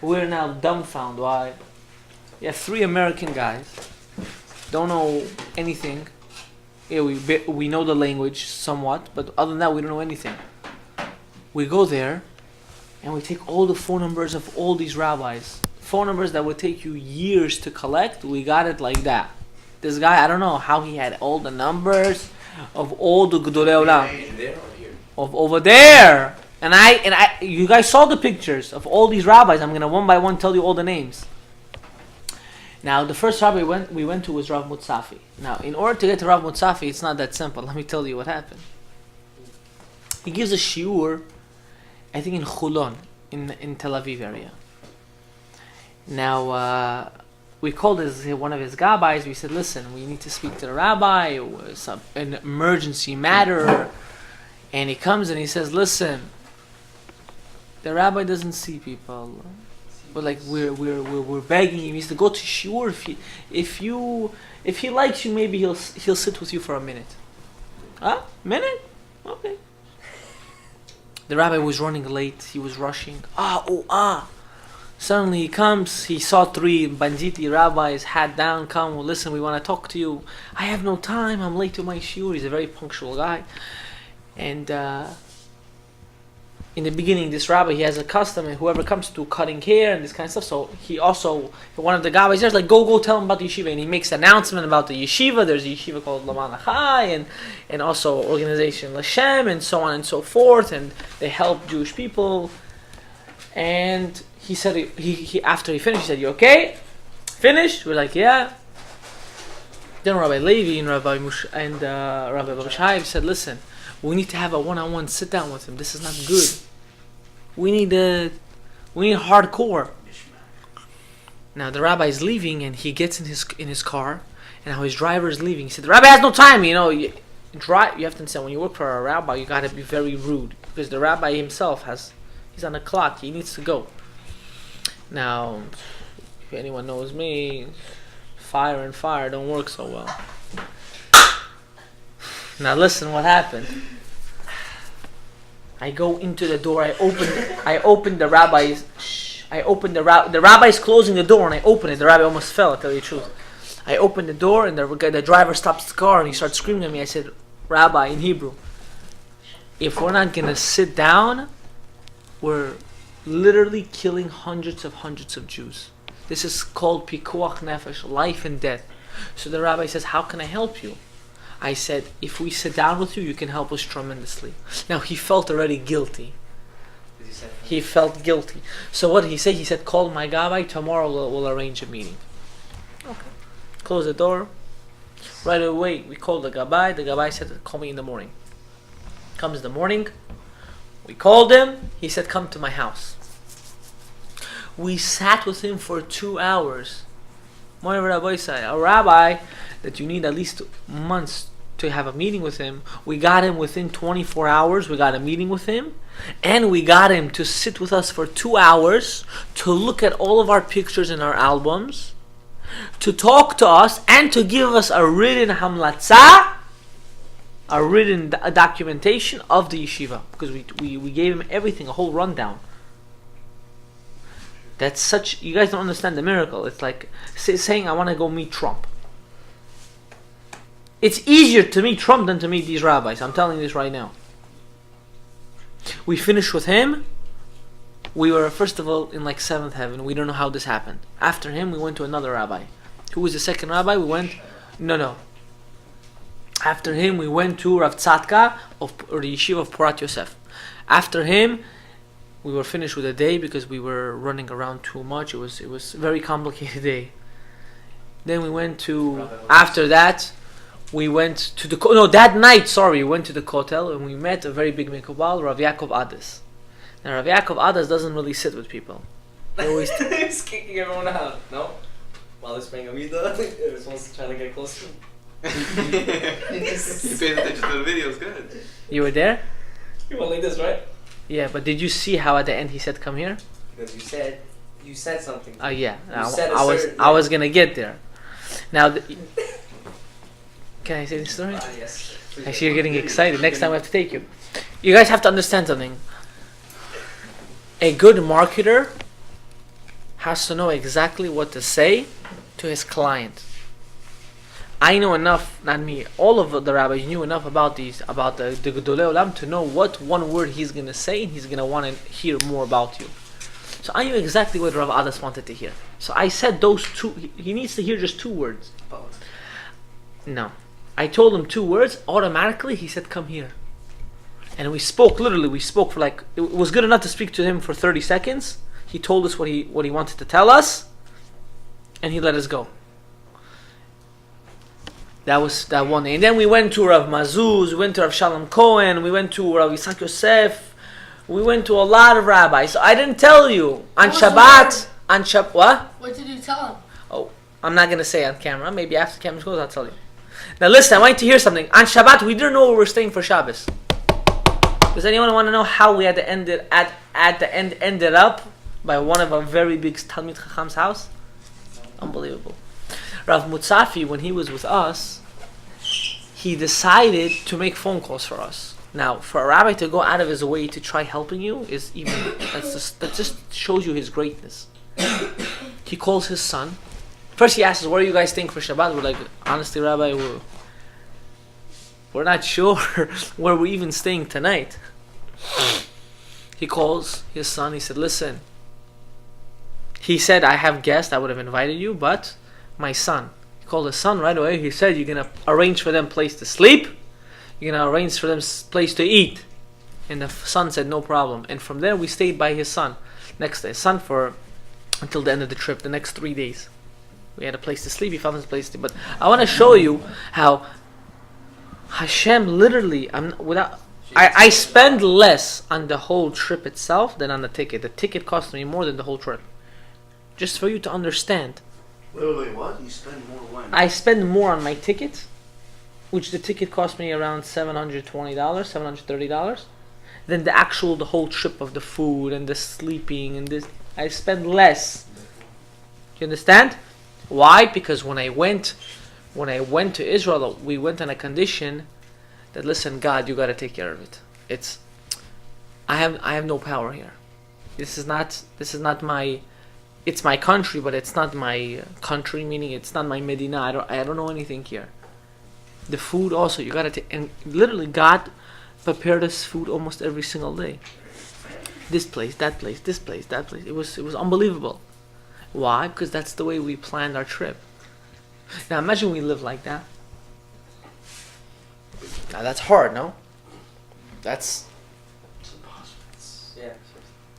We're now dumbfounded. Why? You have 3 American guys, don't know anything. Yeah, we know the language somewhat, but other than that, we don't know anything. We go there, and we take all the phone numbers of all these rabbis. Phone numbers that would take you years to collect, we got it like that. This guy, I don't know how he had all the numbers of all the Gdolei Olam. Of over there. And I, you guys saw the pictures of all these rabbis. I'm gonna one by one tell you all the names. Now, the first rabbi we went to was Rav Mutzafi. Now, in order to get to Rav Mutzafi, it's not that simple. Let me tell you what happened. He gives a shiur, I think in Chulon, in Tel Aviv area. Now, we called one of his gabbais. We said, listen, we need to speak to the rabbi. It was an emergency matter. And he comes and he says, listen, the rabbi doesn't see people. But like we're begging him. He needs to go to shiur. If he likes you, maybe he'll sit with you for a minute. Minute? Okay. The rabbi was running late. He was rushing. Suddenly he comes. He saw 3 banditi rabbis, hat down. Come, well, listen, we want to talk to you. I have no time. I'm late to my shiur. He's a very punctual guy. And in the beginning, this rabbi, he has a custom, and whoever comes to cutting hair and this kind of stuff. So he also, one of the guys there's like, go tell him about the yeshiva. And he makes an announcement about the yeshiva. There's a yeshiva called Laman Achai, and also organization Lashem, and so on and so forth. And they help Jewish people. And he said, he after he finished, he said, you okay? Finished? We're like, yeah. Then Rabbi Levi and Rabbi Babashai said, listen, we need to have a one-on-one sit down with him. This is not good. We need hardcore. Now the rabbi is leaving, and he gets in his car, and now his driver is leaving. He said, the rabbi has no time. You know, you have to understand, when you work for a rabbi, you got to be very rude, because the rabbi himself he's on a clock. He needs to go. Now, if anyone knows me, fire don't work so well. Now listen, what happened? I go into the door. I open the rabbi's. The rabbi's closing the door, and I open it. The rabbi almost fell. I tell you the truth. I open the door, and the driver stops the car, and he starts screaming at me. I said, Rabbi, in Hebrew, if we're not gonna sit down, we're literally killing hundreds of Jews. This is called pikuach nefesh, life and death. So the rabbi says, how can I help you? I said, if we sit down with you, you can help us tremendously. Now he felt already guilty. He felt guilty. So what did he say? He said, call my gabbai, tomorrow we'll arrange a meeting. Okay. Close the door. Right away, we called the gabbai. The gabbai said, call me in the morning. Comes the morning. We called him. He said, come to my house. We sat with him for 2 hours. A rabbi that you need at least months to have a meeting with him. We got him within 24 hours. We got a meeting with him. And we got him to sit with us for 2 hours, to look at all of our pictures in our albums, to talk to us, and to give us a written hamlatza, a written documentation of the yeshiva. Because we gave him everything, a whole rundown. That's such, you guys don't understand the miracle. It's like saying, I want to go meet Trump. It's easier to meet Trump than to meet these rabbis. I'm telling you this right now. We finished with him. We were, first of all, in like 7th heaven. We don't know how this happened. After him, we went to another rabbi. Who was the second rabbi? No. After him, we went to Rav Tzadka, or the yeshiva of Porat Yosef. After him, we were finished with the day because we were running around too much. It was a very complicated day. Then we went to, after that, we went to that night, we went to the kotel, and we met a very big mikubal, Rav Yaakov Ades. Now Rav Yaakov Ades doesn't really sit with people. He's kicking everyone out, no? While he's praying Amida, everyone's trying to get close to him. You paid attention to the video, it's good. You were there? You went like this, right? Yeah, but did you see how at the end he said, come here? Because you said something. Oh yeah, I was gonna get there. Now, can I say this story? Yes. I see you're getting excited. Next time I have to take you. You guys have to understand something. A good marketer has to know exactly what to say to his client. I know enough, not me, all of the rabbis knew enough about the Gedolei Olam to know what one word he's going to say, and he's going to want to hear more about you. So I knew exactly what Rav Adas wanted to hear. So I said those two, he needs to hear just 2 words. No. I told him 2 words, automatically he said, come here. And we spoke for like, it was good enough to speak to him for 30 seconds. He told us what he wanted to tell us, and he let us go. That was that one day. And then we went to Rav Mazuz, we went to Rav Shalom Cohen, we went to Rav Yitzhak Yosef, we went to a lot of rabbis. So I didn't tell you. On Shabbat, what? What did you tell him? Oh, I'm not going to say on camera. Maybe after the camera goes, I'll tell you. Now listen, I want you to hear something. On Shabbat, we didn't know where we were staying for Shabbos. Does anyone want to know how we had to end it at the end ended up by one of our very big Talmid Chacham's house? Unbelievable. Rav Mutzafi, when he was with us, he decided to make phone calls for us. Now, for a rabbi to go out of his way to try helping you is even that just shows you his greatness. He calls his son. First, he asks, "Where are you guys staying for Shabbat?" We're like, "Honestly, Rabbi, we're not sure where we're even staying tonight." He calls his son. He said, "Listen." He said, "I have guests. I would have invited you, but my son." He called his son right away. He said, "You're gonna arrange for them place to sleep. You're gonna arrange for them place to eat." And the son said, "No problem." And from there, we stayed by his son, next to his son, for until the end of the trip. The next 3 days, we had a place to sleep. He found his place to. But I want to show you how Hashem literally. I spend less on the whole trip itself than on the ticket. The ticket cost me more than the whole trip. Just for you to understand. Wait, what? You spend more when? I spend more on my ticket, which the ticket cost me around $720, $730, than the whole trip of the food and the sleeping and this. I spend less. You understand? Why? Because when I went to Israel, we went on a condition that, listen, God, you got to take care of it. I have no power here. This is not my. It's my country, but it's not my country. Meaning, it's not my Medina. I don't know anything here. The food also, you got to take. And literally, God prepared us food almost every single day. This place, that place, this place, that place. It was unbelievable. Why? Because that's the way we planned our trip. Now imagine we live like that. Now that's hard, no? That's. It's impossible.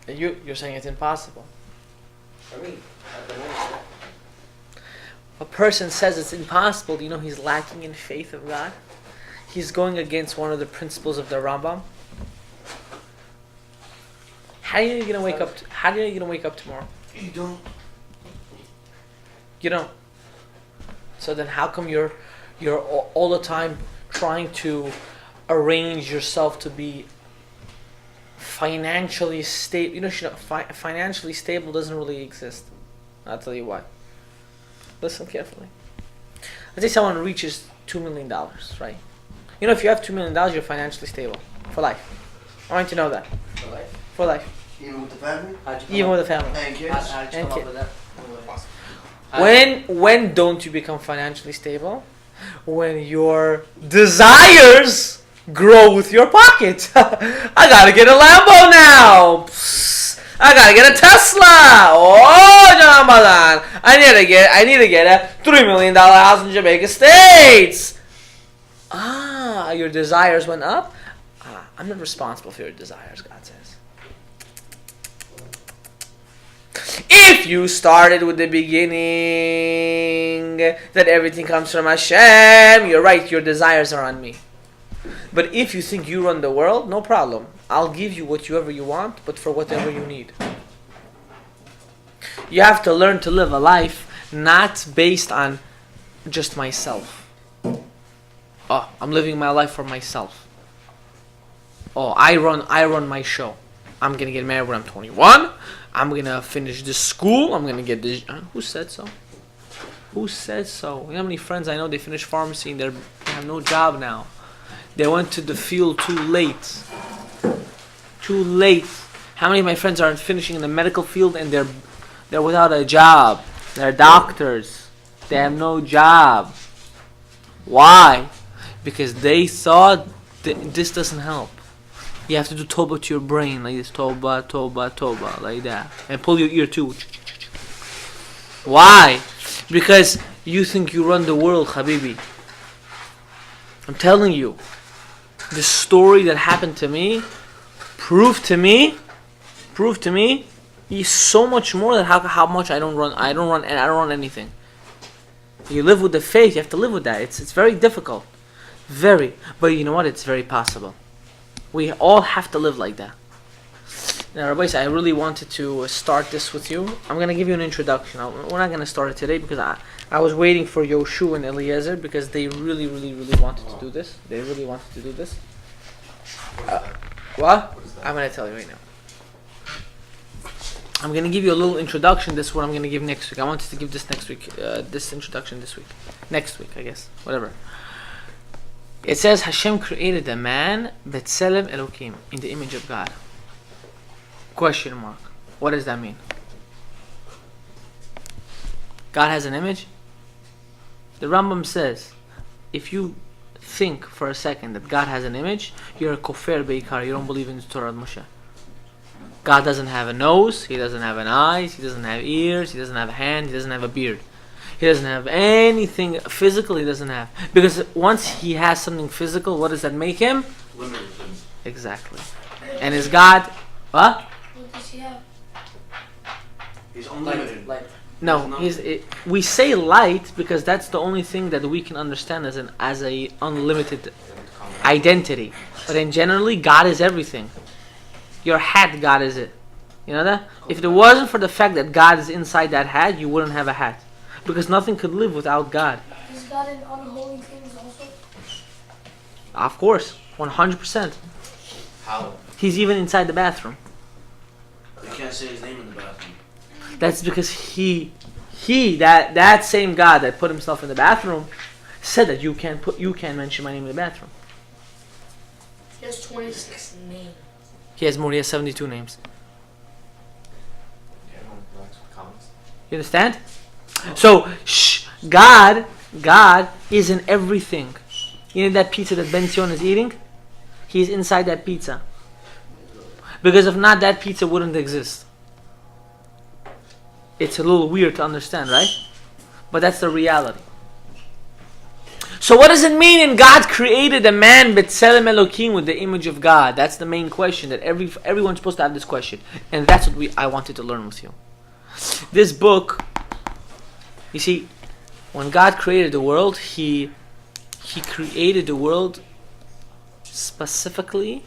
Yeah. You're saying it's impossible. I mean, at the moment, yeah. A person says it's impossible. Do you know he's lacking in faith of God? He's going against one of the principles of the Rambam. How are you gonna wake up? How are you gonna wake up tomorrow? You don't. You don't. So then, how come you're all the time trying to arrange yourself to be financially stable? You know, financially stable doesn't really exist. I'll tell you why. Listen carefully. Let's say someone reaches $2 million, right? You know, if you have $2 million, you're financially stable for life. I want you to know that. For life. For life. Even with the family? Even with the family. And kids? How'd you And come up kid. with that? When don't you become financially stable? When your desires grow with your pocket. I gotta get a Lambo now. Psst. I gotta get a Tesla. Oh, John Malan. I need to get a $3 million house in Jamaica States. Your desires went up. I'm not responsible for your desires, God says. If you started with the beginning, that everything comes from Hashem, you're right, your desires are on me. But if you think you run the world, no problem. I'll give you whatever you want, but for whatever you need. You have to learn to live a life not based on just myself. Oh, I'm living my life for myself. Oh, I run my show. I'm gonna get married when I'm 21. I'm gonna finish this school. I'm gonna get this. Who said so? Who said so? You know how many friends I know? They finished pharmacy and they have no job now. They went to the field too late. Too late. How many of my friends are finishing in the medical field and they're without a job? They're doctors. They have no job. Why? Because they thought this doesn't help. You have to do toba to your brain like this, toba, toba, toba, like that, and pull your ear too. Why? Because you think you run the world, Habibi. I'm telling you, the story that happened to me proved to me is so much more than how much I don't run anything. You live with the faith. You have to live with that. It's very difficult, but you know what? It's very possible. We all have to live like that. Now, Rabbi, I really wanted to start this with you. I'm going to give you an introduction. We're not going to start it today because I was waiting for Yoshu and Eliezer because they really wanted to do this. They really wanted to do this. What? I'm going to tell you right now. I'm going to give you a little introduction. This is what I'm going to give next week. I wanted to give this next week. This introduction this week. Next week, I guess. Whatever. It says Hashem created the man B'Tselem Elokim, in the image of God. Question mark. What does that mean? God has an image? The Rambam says, if you think for a second that God has an image, you're a kofir beikar, you don't believe in the Torah of Moshe. God doesn't have a nose, He doesn't have an eyes, He doesn't have ears, He doesn't have a hand, He doesn't have a beard. He doesn't have anything physical, He doesn't have. Because once He has something physical, what does that make Him? Limited. Exactly. And is God, what? What does He have? He's unlimited. Light. No, we say light because that's the only thing that we can understand as a unlimited identity. But in generally, God is everything. Your hat, God is it. You know that? If it wasn't for the fact that God is inside that hat, you wouldn't have a hat. Because nothing could live without God. Is God in unholy things also? Of course, 100%. How? He's even inside the bathroom. You can't say His name in the bathroom. That's because that same God that put Himself in the bathroom said that you can't mention my name in the bathroom. He has 26 names. He has more. He has 72 names. Yeah, everyone likes comments. You understand? So, God is in everything. You know that pizza that Ben Sion is eating? He's inside that pizza. Because if not, that pizza wouldn't exist. It's a little weird to understand, right? But that's the reality. So what does it mean in God created a man B'Tselem Elokim, with the image of God? That's the main question that everyone's supposed to have this question. And that's what I wanted to learn with you. This book, you see, when God created the world, He created the world specifically.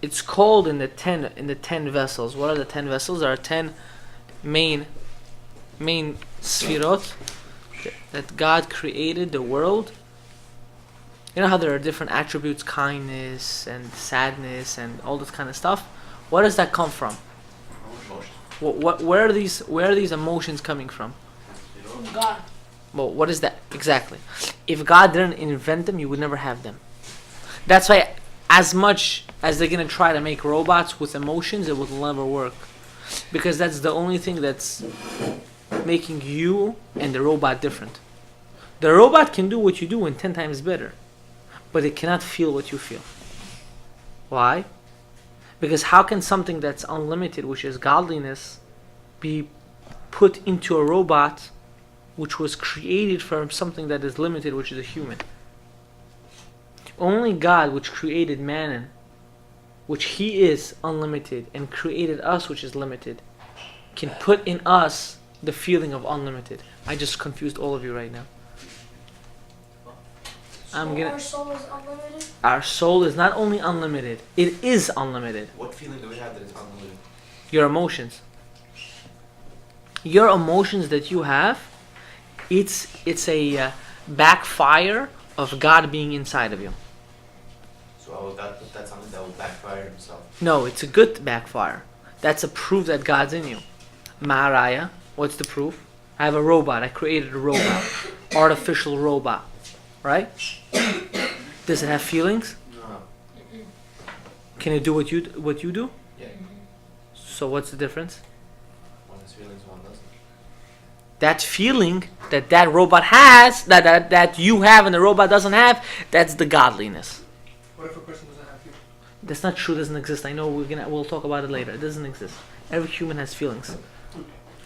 It's called in the 10 vessels. What are the 10 vessels? There are 10 main sfirot that God created the world. You know how there are different attributes, kindness and sadness and all this kind of stuff. Where does that come from? Emotions. Where are these emotions coming from? From God. Well, what is that exactly? If God didn't invent them, you would never have them. That's why, as much as they're gonna try to make robots with emotions, it will never work, because that's the only thing that's making you and the robot different. The robot can do what you do and 10 times better, but it cannot feel what you feel. Why? Because how can something that's unlimited, which is godliness, be put into a robot which was created from something that is limited, which is a human? Only God, which created man, which He is unlimited, and created us, which is limited, can put in us the feeling of unlimited. I just confused all of you right now. Our soul is unlimited? Our soul is not only unlimited, it is unlimited. What feeling do we have that is unlimited? Your emotions. Your emotions that you have, it's a backfire of God being inside of you. So how would God put that something that will backfire Himself? No, it's a good backfire. That's a proof that God's in you. Ma'araya, what's the proof? I have a robot. I created a robot. Artificial robot. Right? Does it have feelings? No. Can it do what you do? Yeah. So what's the difference? One has feelings, one doesn't. That feeling that robot has, that you have and the robot doesn't have, that's the godliness. What if a person doesn't have feelings? That's not true. It doesn't exist. I know we'll talk about it later. It doesn't exist. Every human has feelings.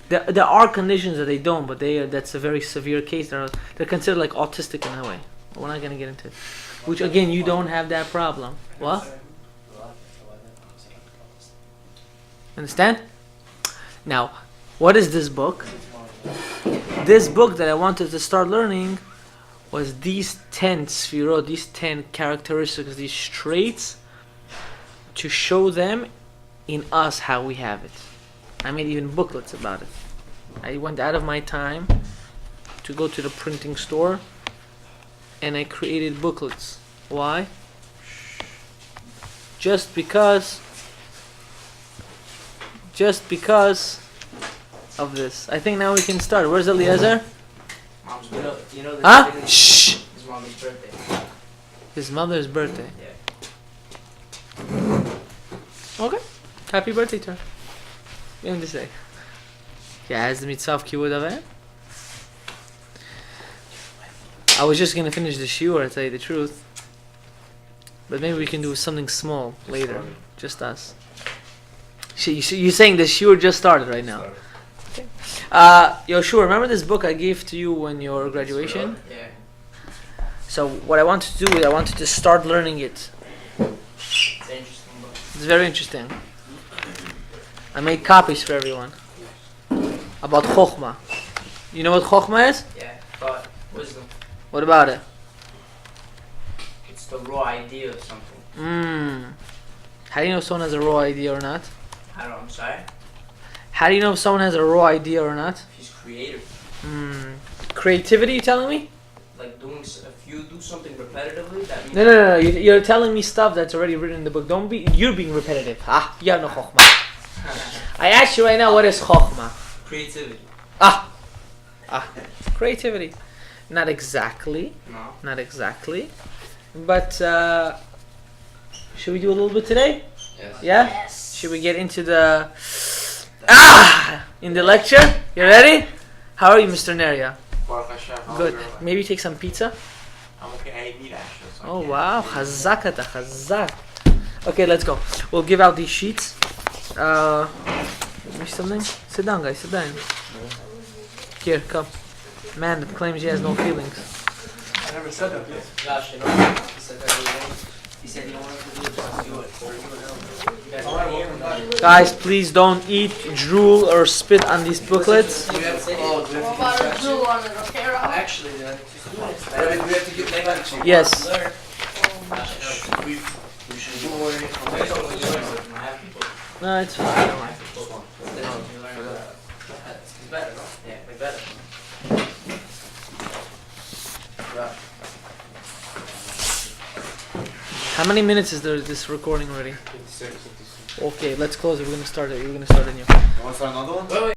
There are conditions that they don't, but that's a very severe case. They're considered like autistic in a way. We're not going to get into it. Which again, you don't have that problem. What? Understand? Now, what is this book? This book that I wanted to start learning was these 10 sfirot, these 10 characteristics, these traits, to show them in us how we have it. I made even booklets about it. I went out of my time to go to the printing store and I created booklets. Why? Just because of this. I think now we can start. Where's Eliezer? Mom's You know the Huh? divinity- Shh. His mommy's birthday. His mother's birthday. Yeah. Okay. Happy birthday to her. What do you have to say? Yeah, has the mitzvah of kibud avayim? I was just gonna finish the shiur, to tell you the truth. But maybe we can do something small later. Just us. You're saying the shiur just started right now. Yoshua, remember this book I gave to you when your graduation? Yeah. So what I wanted to do is I wanted to start learning it. It's an interesting book. It's very interesting. I made copies for everyone. About Chokhmah. You know what Chokhmah is? Yeah. Thought, wisdom. What about it? It's the raw idea of something. How do you know if someone has a raw idea or not? I don't know, I'm sorry. How do you know if someone has a raw idea or not? He's creative. Creativity, you telling me? Like if you do something repetitively, that means... No. You're telling me stuff that's already written in the book. You're being repetitive. You have no Chokhmah. I asked you right now, what is Chokhmah? Creativity. Creativity. Not exactly. No. Not exactly. But, should we do a little bit today? Yes. Yeah? Yes. Should we get into the... in the lecture? You ready? How are you, Mr. Neria? Good. Maybe take some pizza? I'm okay. I ate meat actually. So Oh wow, chazak ata, chazak. Okay, let's go. We'll give out these sheets. Give me something. Sit down, guys. Sit down. Here, come. Man that claims he has no feelings. I never said that. Josh, you know, he said that he said he wanted to do it, just do it. You guys are welcome. Guys, please don't eat, drool, or spit on these booklets. You have to What about a drill on it, okay, Rob? Actually, then, just do it. We have to get back to you. Yes. Learn. We should do more. I have people. No, it's I fine. don't have people. Then you learn it's better, no? Yeah, like better. Right. How many minutes is there this recording already? 56. Okay, let's close it. We're gonna start it. We're gonna start a new. You want to start another one? Wait.